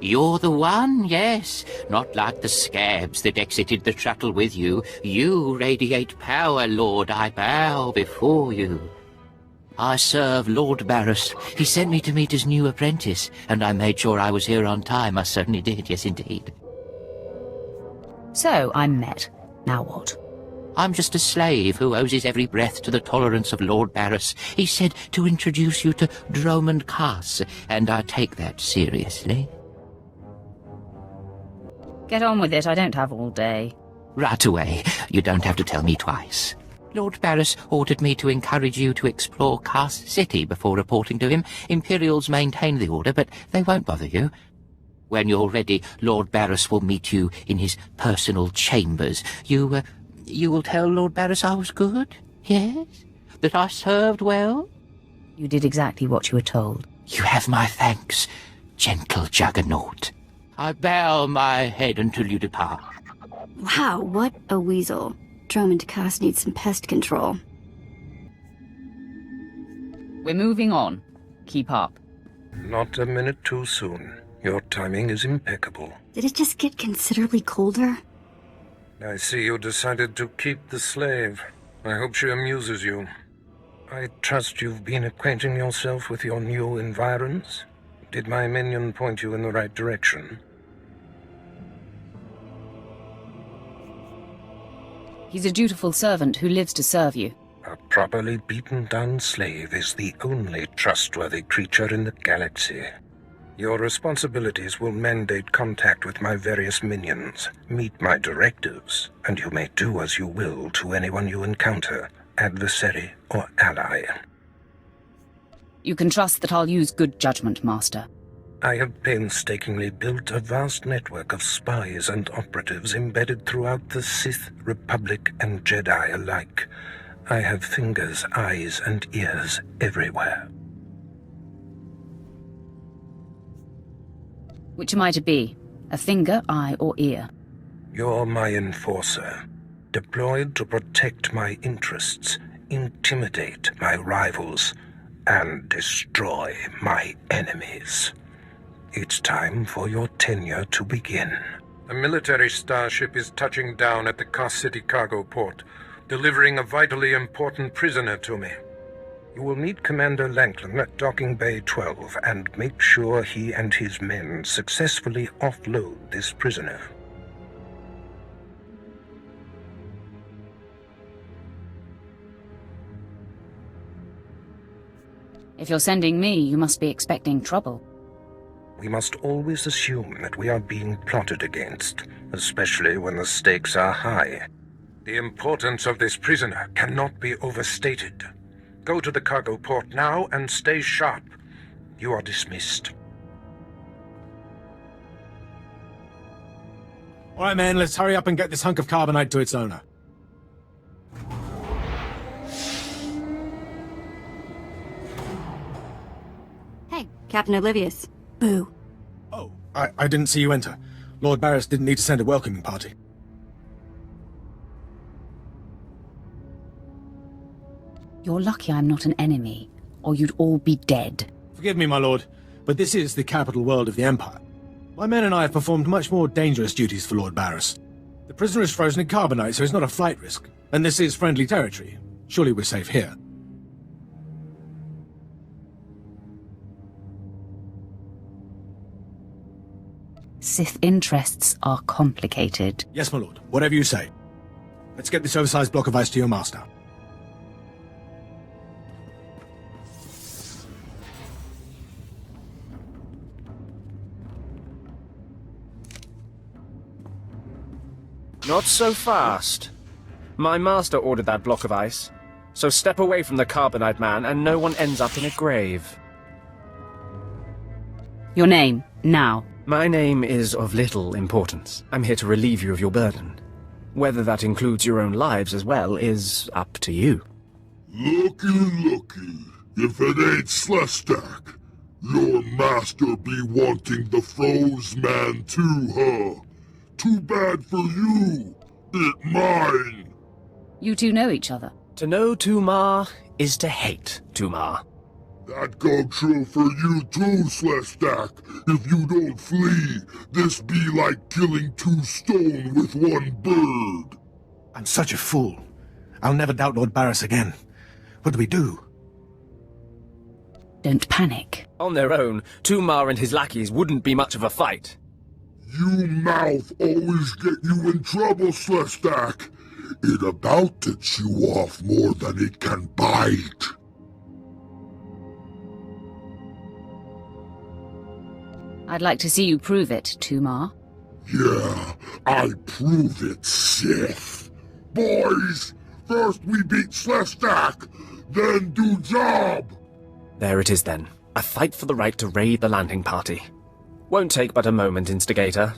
You're the one, yes. Not like the scabs that exited the shuttle with you. You radiate power, Lord. I bow before you. I serve Lord Barris. He sent me to meet his new apprentice, and I made sure I was here on time. I certainly did, yes indeed. So, I'm met. Now what? I'm just a slave who owes his every breath to the tolerance of Lord Barris. He said to introduce you to Dromund Kaas, and I take that seriously. Get on with it, I don't have all day. Right away. You don't have to tell me twice. Lord Barris ordered me to encourage you to explore Kaas City before reporting to him. Imperials maintain the order, but they won't bother you. When you're ready, Lord Barris will meet you in his personal chambers. You will tell Lord Barris I was good? Yes? That I served well? You did exactly what you were told. You have my thanks, gentle Juggernaut. I bow my head until you depart. Wow, what a weasel. Dromund Kaas needs some pest control. We're moving on. Keep up. Not a minute too soon. Your timing is impeccable. Did it just get considerably colder? I see you decided to keep the slave. I hope she amuses you. I trust you've been acquainting yourself with your new environs? Did my minion point you in the right direction? He's a dutiful servant who lives to serve you. A properly beaten-down slave is the only trustworthy creature in the galaxy. Your responsibilities will mandate contact with my various minions. Meet my directives, and you may do as you will to anyone you encounter, adversary or ally. You can trust that I'll use good judgment, Master. I have painstakingly built a vast network of spies and operatives embedded throughout the Sith, Republic, and Jedi alike. I have fingers, eyes, and ears everywhere. Which am I to be? A finger, eye, or ear? You're my enforcer, deployed to protect my interests, intimidate my rivals, and destroy my enemies. It's time for your tenure to begin. A military starship is touching down at the Kaas City cargo port, delivering a vitally important prisoner to me. You will meet Commander Lanklin at Docking Bay 12 and make sure he and his men successfully offload this prisoner. If you're sending me, you must be expecting trouble. We must always assume that we are being plotted against, especially when the stakes are high. The importance of this prisoner cannot be overstated. Go to the cargo port now and stay sharp. You are dismissed. All right, man, let's hurry up and get this hunk of carbonite to its owner. Hey, Captain Oblivious. Boo. Oh, I didn't see you enter. Lord Barris didn't need to send a welcoming party. You're lucky I'm not an enemy, or you'd all be dead. Forgive me, my lord, but this is the capital world of the Empire. My men and I have performed much more dangerous duties for Lord Barris. The prisoner is frozen in carbonite, so it's not a flight risk. And this is friendly territory. Surely we're safe here. Sith interests are complicated. Yes, my lord. Whatever you say. Let's get this oversized block of ice to your master. Not so fast. My master ordered that block of ice, so step away from the carbonite man and no one ends up in a grave. Your name, now. My name is of little importance. I'm here to relieve you of your burden. Whether that includes your own lives as well is up to you. Looky. If it ain't SWTOR, your master be wanting the froze man too, huh? Too bad for you. It mine. You two know each other? To know Tumar is to hate Tumar. That go true for you too, SWTOR. If you don't flee, this be like killing 2 stone with 1 bird. I'm such a fool. I'll never doubt Lord Barris again. What do we do? Don't panic. On their own, Tumar and his lackeys wouldn't be much of a fight. You mouth always get you in trouble, SWTOR. It about to chew off more than it can bite. I'd like to see you prove it, Tumar. Yeah, I prove it, Sith. Boys, first we beat SWTOR, then do job. There it is then. A fight for the right to raid the landing party. Won't take but a moment, Instigator.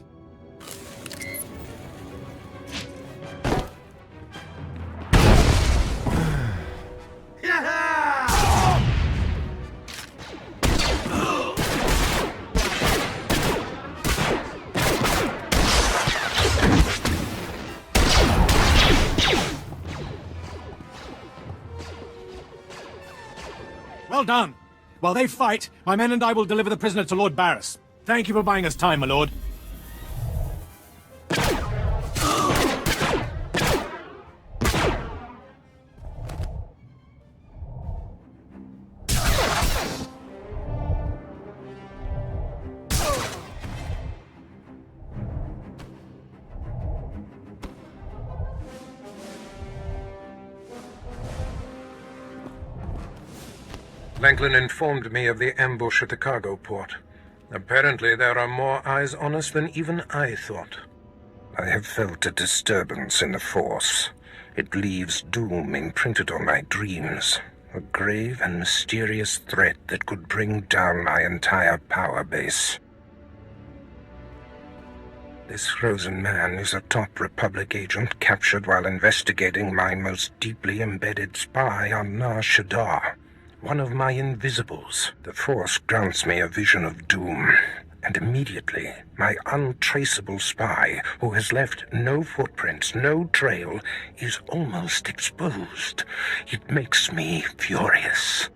Well done. While they fight, my men and I will deliver the prisoner to Lord Barris. Thank you for buying us time, my lord. Langlin informed me of the ambush at the cargo port. Apparently there are more eyes on us than even I thought. I have felt a disturbance in the Force. It leaves doom imprinted on my dreams. A grave and mysterious threat that could bring down my entire power base. This frozen man is a top Republic agent captured while investigating my most deeply embedded spy on SWTOR. One of my invisibles. The Force grants me a vision of doom, and immediately my untraceable spy, who has left no footprints, no trail, is almost exposed. It makes me furious.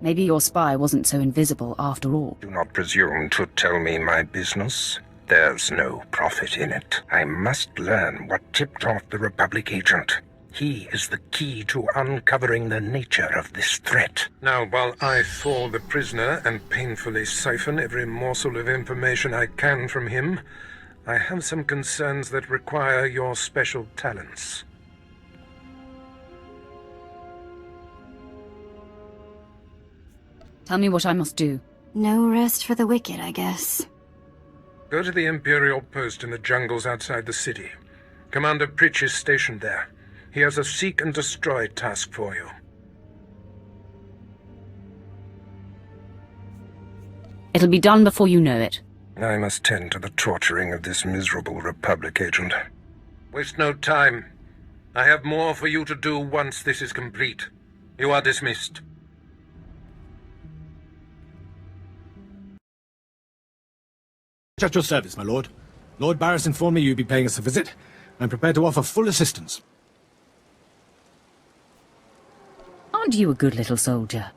Maybe your spy wasn't so invisible after all. Do not presume to tell me my business. There's no profit in it. I must learn what tipped off the Republic agent. He is the key to uncovering the nature of this threat. Now, while I thaw the prisoner and painfully siphon every morsel of information I can from him, I have some concerns that require your special talents. Tell me what I must do. No rest for the wicked, I guess. Go to the Imperial post in the jungles outside the city. Commander Pritch is stationed there. He has a seek and destroy task for you. It'll be done before you know it. I must tend to the torturing of this miserable Republic agent. Waste no time. I have more for you to do once this is complete. You are dismissed. At your service, my lord. Lord Barris informed me you'd be paying us a visit. I'm prepared to offer full assistance. Aren't you a good little soldier?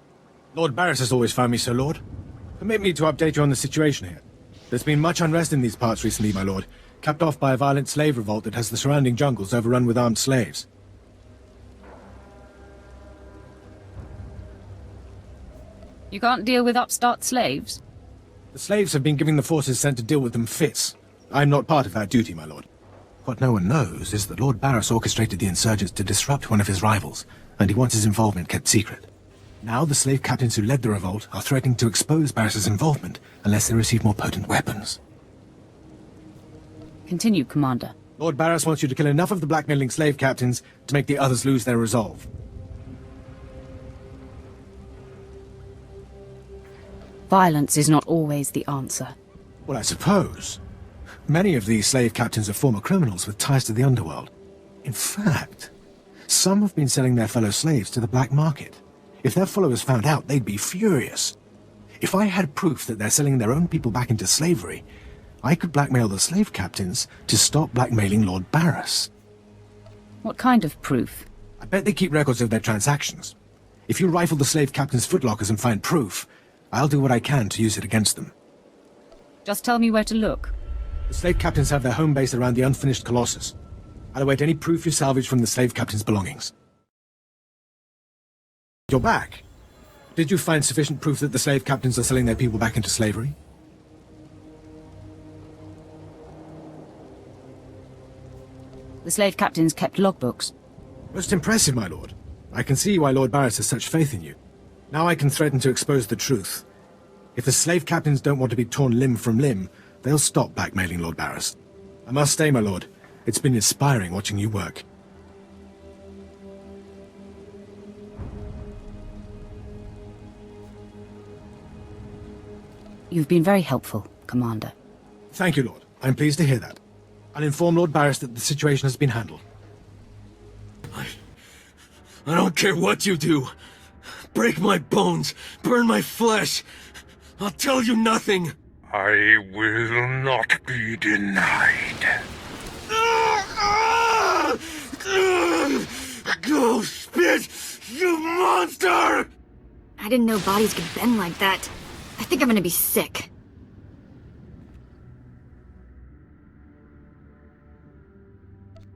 Lord Barris has always found me so, Lord. Permit me to update you on the situation here. There's been much unrest in these parts recently, my lord, capped off by a violent slave revolt that has the surrounding jungles overrun with armed slaves. You can't deal with upstart slaves? The slaves have been giving the forces sent to deal with them fits. I'm not part of that duty, my lord. What no one knows is that Lord Barris orchestrated the insurgents to disrupt one of his rivals, and he wants his involvement kept secret. Now the slave captains who led the revolt are threatening to expose Barris's involvement unless they receive more potent weapons. Continue, Commander. Lord Barris wants you to kill enough of the blackmailing slave captains to make the others lose their resolve. Violence is not always the answer. Well, I suppose. Many of these slave captains are former criminals with ties to the underworld. In fact, some have been selling their fellow slaves to the black market. If their followers found out, they'd be furious. If I had proof that they're selling their own people back into slavery, I could blackmail the slave captains to stop blackmailing Lord Barris. What kind of proof? I bet they keep records of their transactions. If you rifle the slave captains' footlockers and find proof, I'll do what I can to use it against them. Just tell me where to look. The slave captains have their home base around the unfinished Colossus. I'll await any proof you salvage from the slave captains' belongings. You're back. Did you find sufficient proof that the slave captains are selling their people back into slavery? The slave captains kept logbooks. Most impressive, my lord. I can see why Lord Barris has such faith in you. Now I can threaten to expose the truth. If the slave captains don't want to be torn limb from limb, they'll stop blackmailing Lord Barris. I must stay, my lord. It's been inspiring watching you work. You've been very helpful, Commander. Thank you, Lord. I'm pleased to hear that. I'll inform Lord Barris that the situation has been handled. I don't care what you do. Break my bones, burn my flesh. I'll tell you nothing. I will not be denied. Go spit, you monster! I didn't know bodies could bend like that. I think I'm gonna be sick.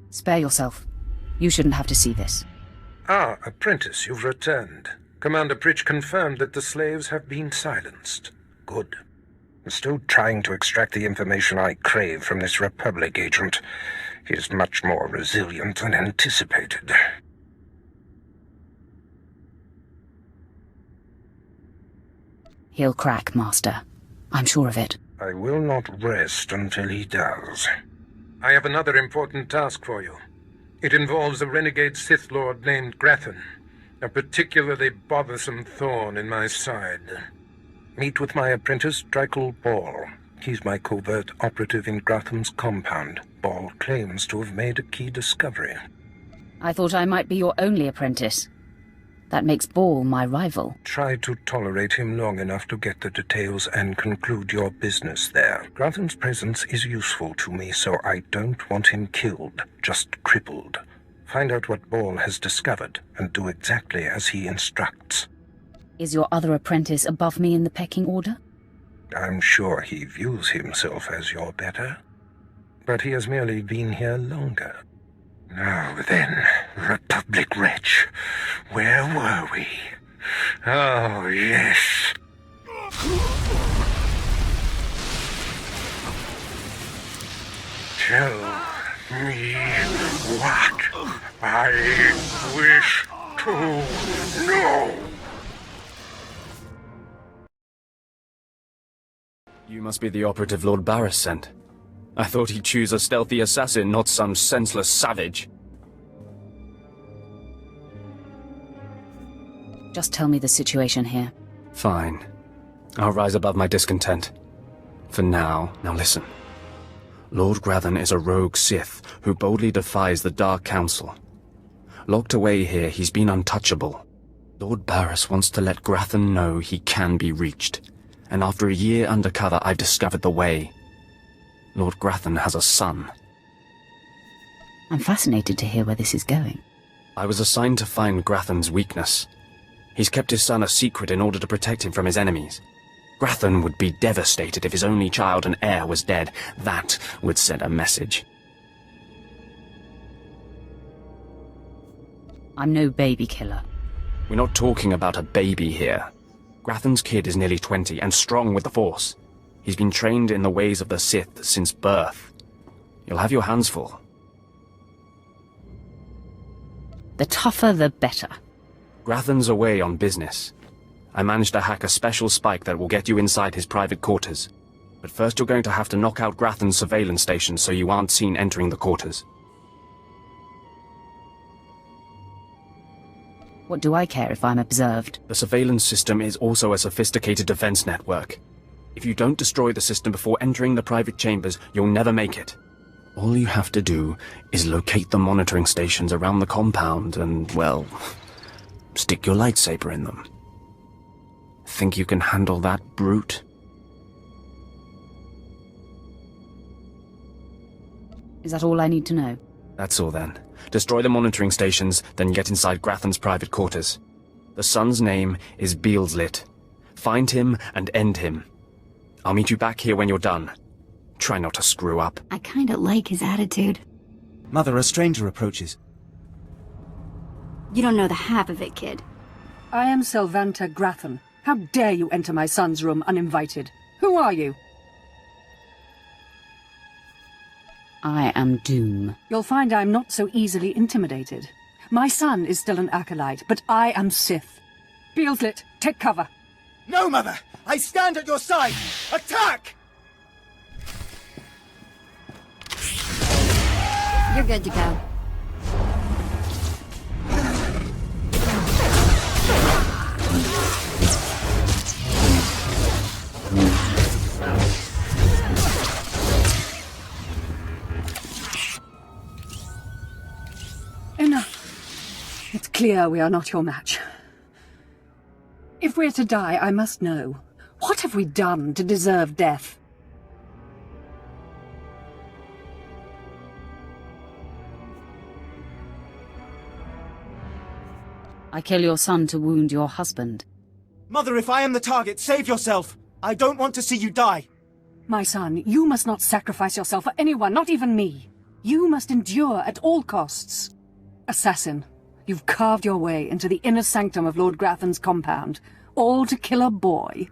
Spare yourself. You shouldn't have to see this. Ah, apprentice, you've returned. Commander Pritch confirmed that the slaves have been silenced. Good. I'm still trying to extract the information I crave from this Republic agent. He is much more resilient than anticipated. He'll crack, Master. I'm sure of it. I will not rest until he does. I have another important task for you. It involves a renegade Sith Lord named Grathan, a particularly bothersome thorn in my side. Meet with my apprentice, Drykel Ball. He's my covert operative in Grathan's compound. Ball claims to have made a key discovery. I thought I might be your only apprentice. That makes Ball my rival. Try to tolerate him long enough to get the details and conclude your business there. Grathan's presence is useful to me, so I don't want him killed, just crippled. Find out what Ball has discovered, and do exactly as he instructs. Is your other apprentice above me in the pecking order? I'm sure he views himself as your better, but he has merely been here longer. Now then, Republic wretch, where were we? Oh, yes. Tell me what I wish to know. You must be the operative Lord Barris sent. I thought he'd choose a stealthy assassin, not some senseless savage. Just tell me the situation here. Fine. I'll rise above my discontent. For now, listen. Lord Grathan is a rogue Sith who boldly defies the Dark Council. Locked away here, he's been untouchable. Lord Barris wants to let Grathan know he can be reached. And after a year undercover, I've discovered the way. Lord Grathan has a son. I'm fascinated to hear where this is going. I was assigned to find Grathan's weakness. He's kept his son a secret in order to protect him from his enemies. Grathan would be devastated if his only child and heir was dead. That would send a message. I'm no baby killer. We're not talking about a baby here. Grathan's kid is nearly 20 and strong with the Force. He's been trained in the ways of the Sith since birth. You'll have your hands full. The tougher, the better. Grathan's away on business. I managed to hack a special spike that will get you inside his private quarters. But first you're going to have to knock out Grathan's surveillance station so you aren't seen entering the quarters. What do I care if I'm observed? The surveillance system is also a sophisticated defense network. If you don't destroy the system before entering the private chambers, you'll never make it. All you have to do is locate the monitoring stations around the compound and, well, stick your lightsaber in them. Think you can handle that, brute? Is that all I need to know? That's all then. Destroy the monitoring stations, then get inside Grathan's private quarters. The son's name is Beelslit. Find him and end him. I'll meet you back here when you're done. Try not to screw up. I kinda like his attitude. Mother, a stranger approaches. You don't know the half of it, kid. I am Sylvanta Grathan. How dare you enter my son's room uninvited? Who are you? I am Doom. You'll find I'm not so easily intimidated. My son is still an acolyte, but I am Sith. Beelslit, take cover. No, Mother! I stand at your side! Attack! You're good to go. Enough. It's clear we are not your match. If we're to die, I must know. What have we done to deserve death? I kill your son to wound your husband. Mother, if I am the target, save yourself! I don't want to see you die! My son, you must not sacrifice yourself for anyone, not even me. You must endure at all costs. Assassin, you've carved your way into the inner sanctum of Lord Grathan's compound, all to kill a boy.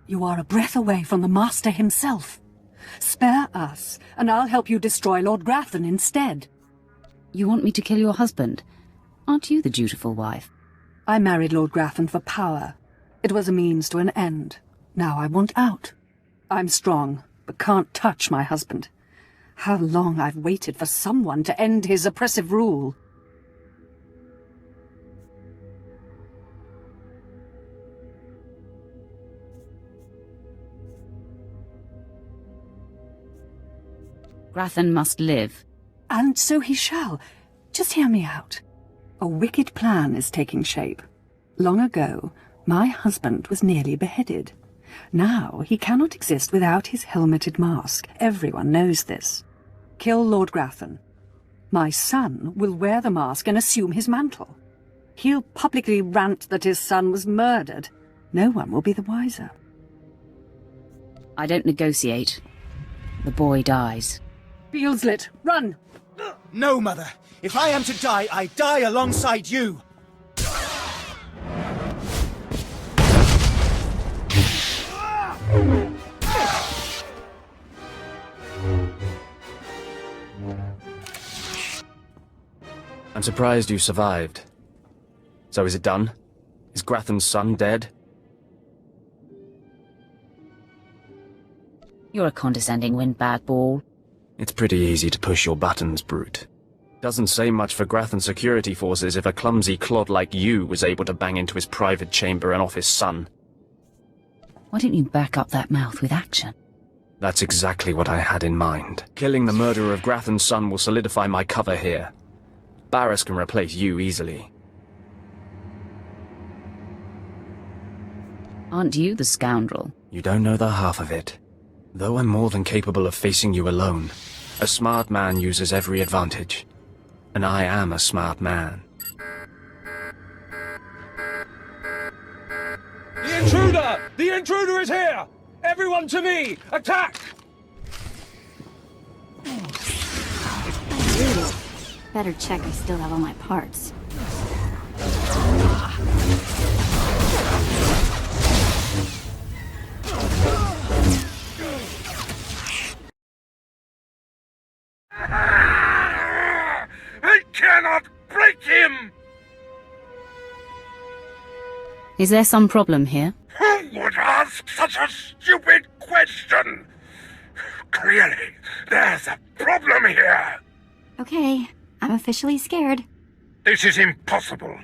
You are a breath away from the Master himself. Spare us, and I'll help you destroy Lord Grathan instead. You want me to kill your husband? Aren't you the dutiful wife? I married Lord Grathan for power. It was a means to an end. Now I want out. I'm strong, but can't touch my husband. How long I've waited for someone to end his oppressive rule. Grathan must live. And so he shall. Just hear me out. A wicked plan is taking shape. Long ago, my husband was nearly beheaded. Now he cannot exist without his helmeted mask. Everyone knows this. Kill Lord Grathan. My son will wear the mask and assume his mantle. He'll publicly rant that his son was murdered. No one will be the wiser. I don't negotiate. The boy dies. Beelslit, run! No, Mother! If I am to die, I die alongside you! I'm surprised you survived. So is it done? Is Grathan's son dead? You're a condescending windbag ball. It's pretty easy to push your buttons, brute. Doesn't say much for Grathan's security forces if a clumsy clod like you was able to bang into his private chamber and off his son. Why don't you back up that mouth with action? That's exactly what I had in mind. Killing the murderer of Grathan's son will solidify my cover here. Barris can replace you easily. Aren't you the scoundrel? You don't know the half of it. Though I'm more than capable of facing you alone, a smart man uses every advantage. And I am a smart man. The intruder! The intruder is here! Everyone to me! Attack! Better check I still have all my parts. I cannot break him! Is there some problem here? Who would ask such a stupid question? Clearly, there's a problem here. Okay, I'm officially scared. This is impossible.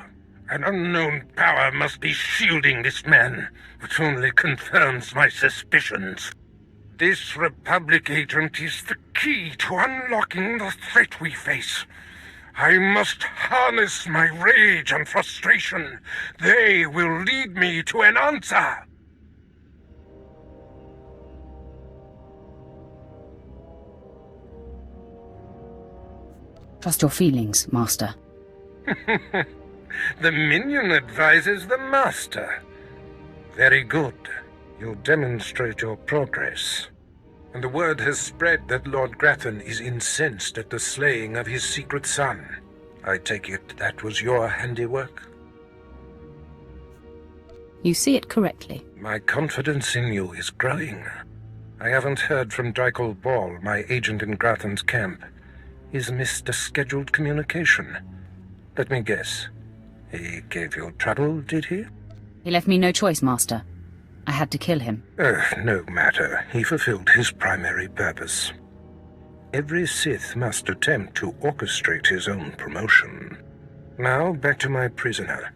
An unknown power must be shielding this man, which only confirms my suspicions. This Republic agent is the key to unlocking the threat we face. I must harness my rage and frustration. They will lead me to an answer. Trust your feelings, Master. The minion advises the master. Very good. You'll demonstrate your progress. And the word has spread that Lord Grathan is incensed at the slaying of his secret son. I take it that was your handiwork? You see it correctly. My confidence in you is growing. I haven't heard from Dreikel Ball, my agent in Grathan's camp. He's missed a scheduled communication. Let me guess. He gave you trouble, did he? He left me no choice, Master. I had to kill him. No matter. He fulfilled his primary purpose. Every Sith must attempt to orchestrate his own promotion. Now, back to my prisoner.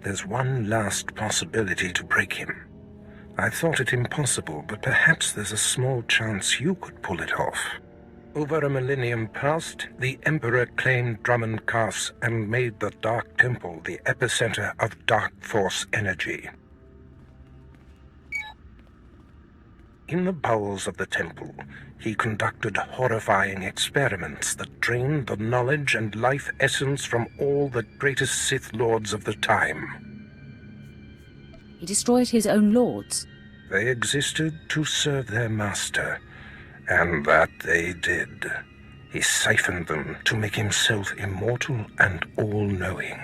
There's one last possibility to break him. I thought it impossible, but perhaps there's a small chance you could pull it off. Over a millennium past, the Emperor claimed Dromund Kaas and made the Dark Temple the epicenter of Dark Force energy. In the bowels of the temple, he conducted horrifying experiments that drained the knowledge and life essence from all the greatest Sith lords of the time. He destroyed his own lords. They existed to serve their master, and that they did. He siphoned them to make himself immortal and all-knowing.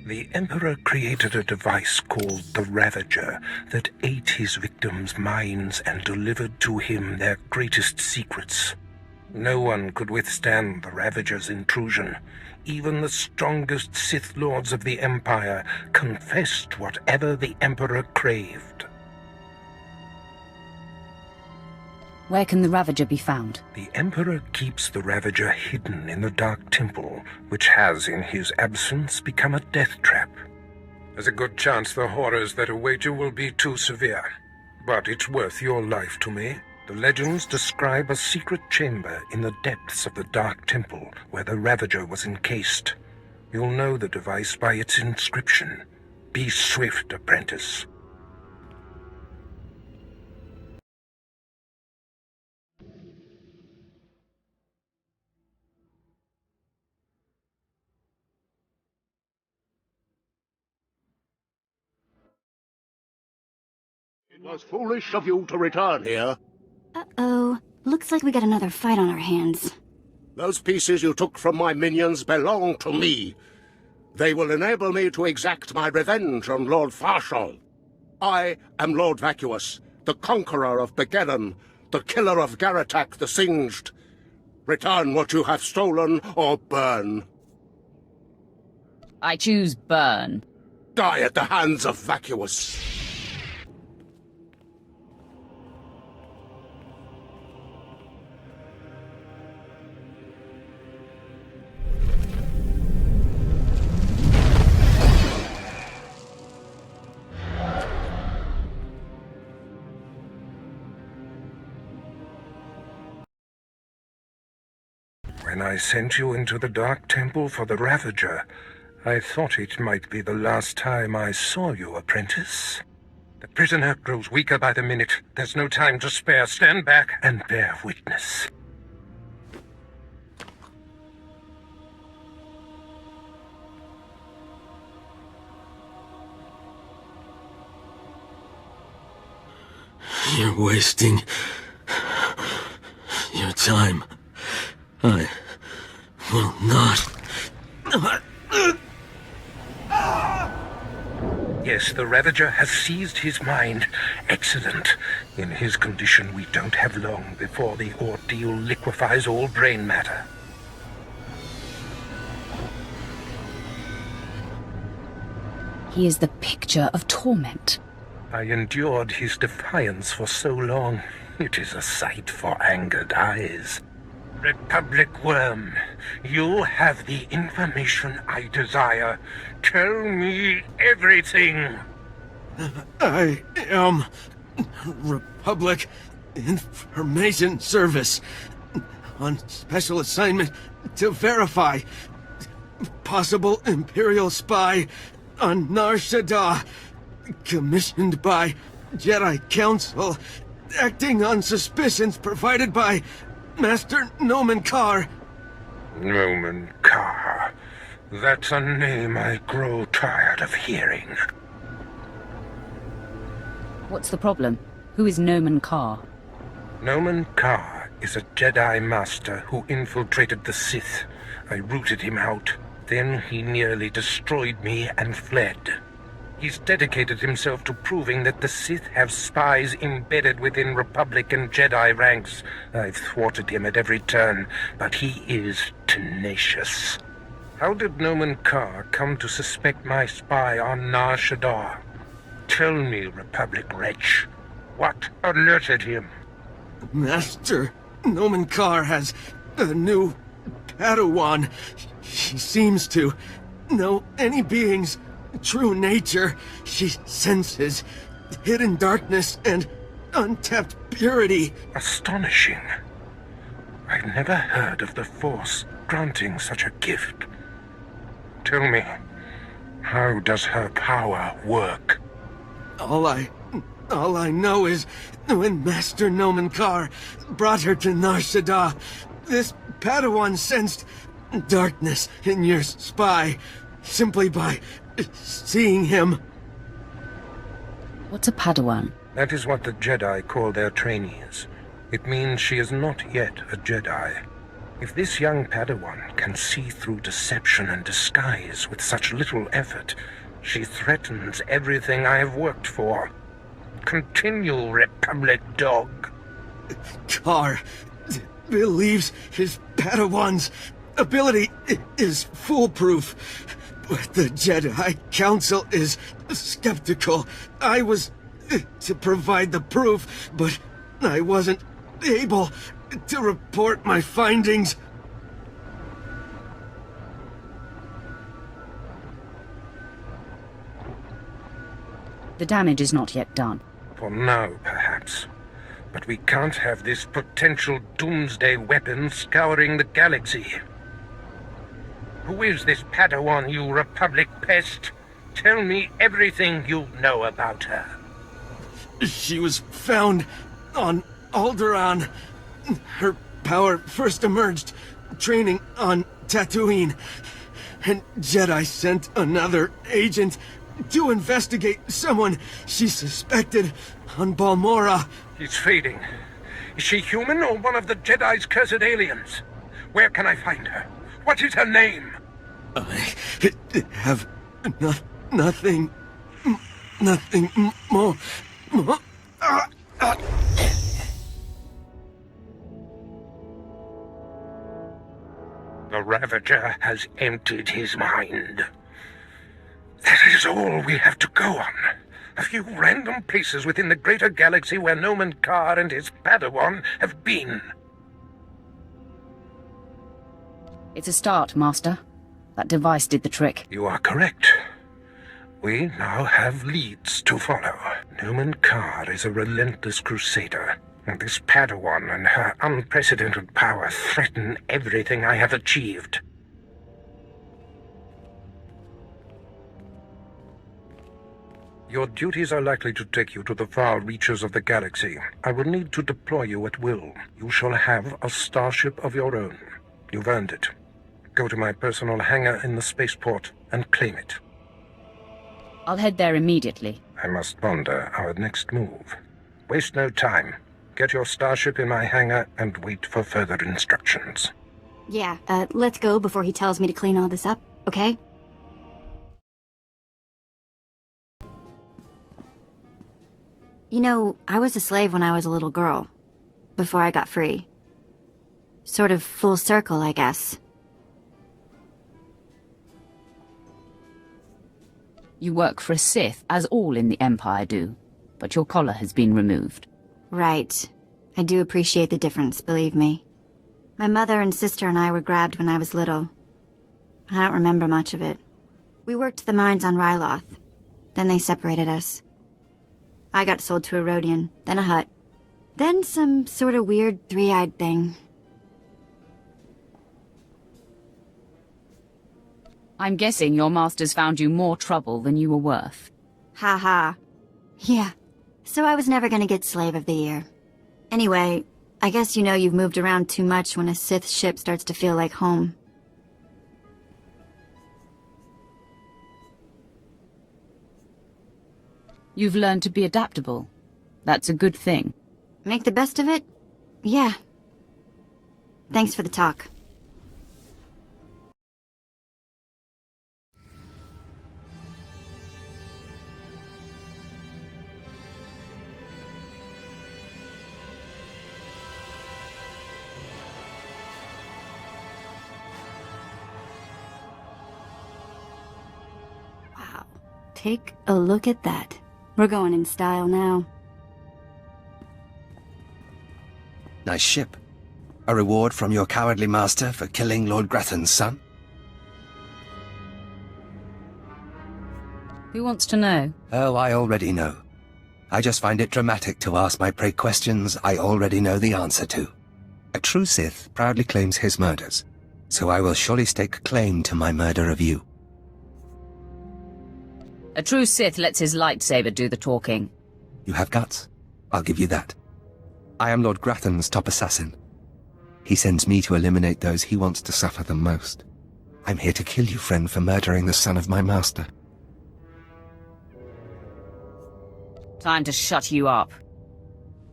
The Emperor created a device called the Ravager that ate his victims' minds and delivered to him their greatest secrets. No one could withstand the Ravager's intrusion. Even the strongest Sith Lords of the Empire confessed whatever the Emperor craved. Where can the Ravager be found? The Emperor keeps the Ravager hidden in the Dark Temple, which has, in his absence, become a death trap. There's a good chance the horrors that await you will be too severe, but it's worth your life to me. The legends describe a secret chamber in the depths of the Dark Temple where the Ravager was encased. You'll know the device by its inscription. Be swift, apprentice. It was foolish of you to return here. Uh-oh. Looks like we got another fight on our hands. Those pieces you took from my minions belong to me. They will enable me to exact my revenge on Lord Farshal. I am Lord Vacuous, the conqueror of Begeddon, the killer of Garatak the Singed. Return what you have stolen, or burn. I choose burn. Die at the hands of Vacuous. When I sent you into the Dark Temple for the Ravager, I thought it might be the last time I saw you, apprentice. The prisoner grows weaker by the minute. There's no time to spare. Stand back and bear witness. You're wasting your time. I will not. Yes, the Ravager has seized his mind. Excellent. In his condition, we don't have long before the ordeal liquefies all brain matter. He is the picture of torment. I endured his defiance for so long. It is a sight for angered eyes. Republic Worm, you have the information I desire. Tell me everything. I am Republic Information Service on special assignment to verify possible Imperial spy on Nar Shaddaa, commissioned by Jedi Council, acting on suspicions provided by Master Nomen Karr. Dromund Kaas. That's a name I grow tired of hearing. What's the problem? Who is Dromund Kaas? Dromund Kaas is a Jedi Master who infiltrated the Sith. I rooted him out. Then he nearly destroyed me and fled. He's dedicated himself to proving that the Sith have spies embedded within Republic and Jedi ranks. I've thwarted him at every turn, but he is tenacious. How did Dromund Kaas come to suspect my spy on Nar Shaddaa? Tell me, Republic wretch, what alerted him? Master, Dromund Kaas has a new Padawan. She seems to know any being's true nature. She senses hidden darkness and untapped purity. Astonishing. I've never heard of the Force granting such a gift. Tell me, how does her power work? All I know is when Master Dromund Kaas brought her to Nar Shaddaa, this Padawan sensed darkness in your spy simply by seeing him. What's a Padawan? That is what the Jedi call their trainees. It means she is not yet a Jedi. If this young Padawan can see through deception and disguise with such little effort, she threatens everything I have worked for. Continue, Republic dog. Kaas believes his Padawan's ability is foolproof, but the Jedi Council is skeptical. I was to provide the proof, but I wasn't able to report my findings. The damage is not yet done. For now, perhaps. But we can't have this potential doomsday weapon scouring the galaxy. Who is this Padawan, you Republic pest? Tell me everything you know about her. She was found on Alderaan. Her power first emerged training on Tatooine. And Jedi sent another agent to investigate someone she suspected on Balmorra. He's fading. Is she human or one of the Jedi's cursed aliens? Where can I find her? What is her name? I have nothing more. The Ravager has emptied his mind. That is all we have to go on. A few random places within the greater galaxy where Dromund Kaas and his Padawan have been. It's a start, Master. That device did the trick. You are correct. We now have leads to follow. Dromund Kaas is a relentless crusader, and this Padawan and her unprecedented power threaten everything I have achieved. Your duties are likely to take you to the far reaches of the galaxy. I will need to deploy you at will. You shall have a starship of your own. You've earned it. Go to my personal hangar in the spaceport and claim it. I'll head there immediately. I must ponder our next move. Waste no time. Get your starship in my hangar and wait for further instructions. Yeah, let's go before he tells me to clean all this up, okay? You know, I was a slave when I was a little girl, before I got free. Sort of full circle, I guess. You work for a Sith, as all in the Empire do, but your collar has been removed. Right. I do appreciate the difference, believe me. My mother and sister and I were grabbed when I was little. I don't remember much of it. We worked the mines on Ryloth. Then they separated us. I got sold to a Rodian, then a Hutt. Then some sort of weird three-eyed thing. I'm guessing your masters found you more trouble than you were worth. Ha ha. Yeah. So I was never gonna get Slave of the Year. Anyway, I guess you know you've moved around too much when a Sith ship starts to feel like home. You've learned to be adaptable. That's a good thing. Make the best of it? Yeah. Thanks for the talk. Wow. Take a look at that. We're going in style now. Nice ship. A reward from your cowardly master for killing Lord Grathan's son? Who wants to know? Oh, I already know. I just find it dramatic to ask my prey questions I already know the answer to. A true Sith proudly claims his murders, so I will surely stake claim to my murder of you. A true Sith lets his lightsaber do the talking. You have guts. I'll give you that. I am Lord Grathan's top assassin. He sends me to eliminate those he wants to suffer the most. I'm here to kill you, friend, for murdering the son of my master. Time to shut you up.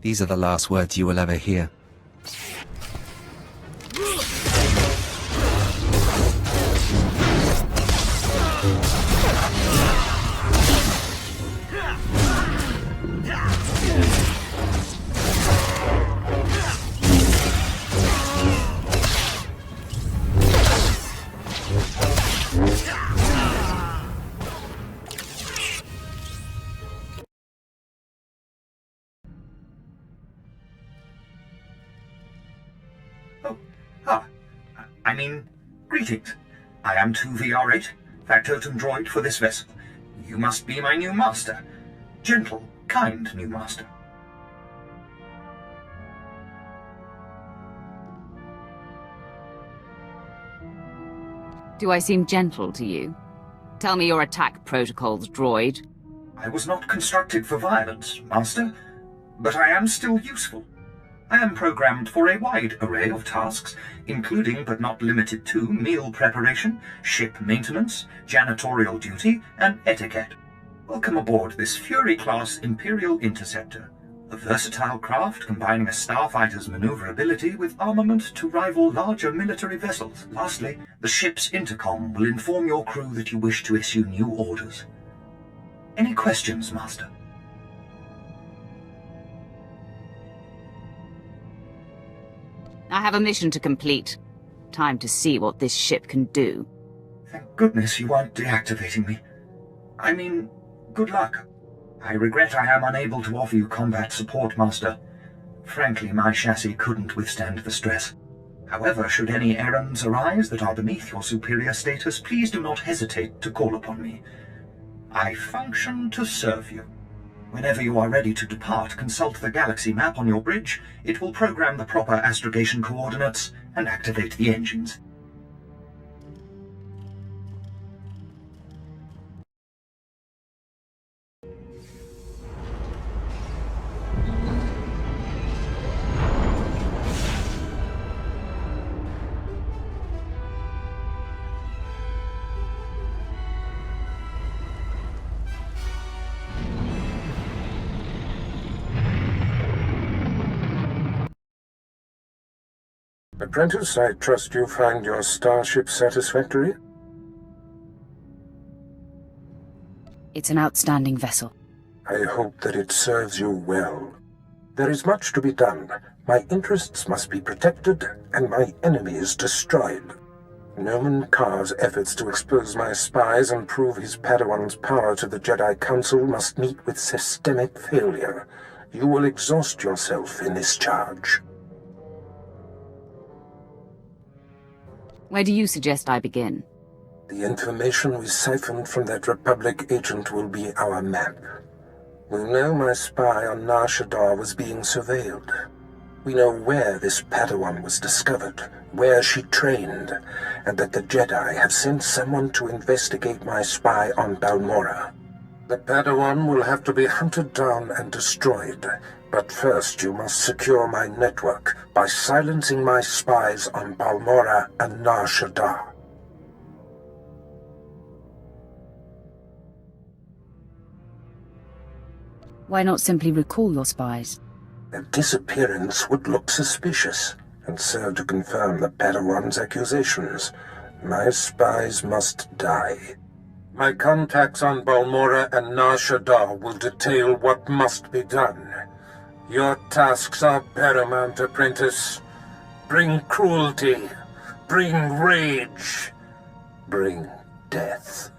These are the last words you will ever hear. Greetings. I am 2VR8, factotum droid for this vessel. You must be my new master. Gentle, kind new master. Do I seem gentle to you? Tell me your attack protocols, droid. I was not constructed for violence, master, but I am still useful. I am programmed for a wide array of tasks, including but not limited to meal preparation, ship maintenance, janitorial duty, and etiquette. Welcome aboard this Fury-class Imperial Interceptor, a versatile craft combining a starfighter's maneuverability with armament to rival larger military vessels. Lastly, the ship's intercom will inform your crew that you wish to issue new orders. Any questions, Master? I have a mission to complete. Time to see what this ship can do. Thank goodness you aren't deactivating me. I mean, good luck. I regret I am unable to offer you combat support, Master. Frankly, my chassis couldn't withstand the stress. However, should any errands arise that are beneath your superior status, please do not hesitate to call upon me. I function to serve you. Whenever you are ready to depart, consult the galaxy map on your bridge. It will program the proper astrogation coordinates and activate the engines. Apprentice, I trust you find your starship satisfactory? It's an outstanding vessel. I hope that it serves you well. There is much to be done. My interests must be protected, and my enemies destroyed. Noman Kaas' efforts to expose my spies and prove his Padawan's power to the Jedi Council must meet with systemic failure. You will exhaust yourself in this charge. Where do you suggest I begin? The information we siphoned from that Republic agent will be our map. We know my spy on SWTOR was being surveilled. We know where this Padawan was discovered, where she trained, and that the Jedi have sent someone to investigate my spy on Balmorra. The Padawan will have to be hunted down and destroyed, but first you must secure my network by silencing my spies on Balmorra and SWTOR. Why not simply recall your spies? Their disappearance would look suspicious, and serve to confirm the Padawan's accusations. My spies must die. My contacts on Balmora and Nar Shaddaa will detail what must be done. Your tasks are paramount, apprentice. Bring cruelty. Bring rage. Bring death.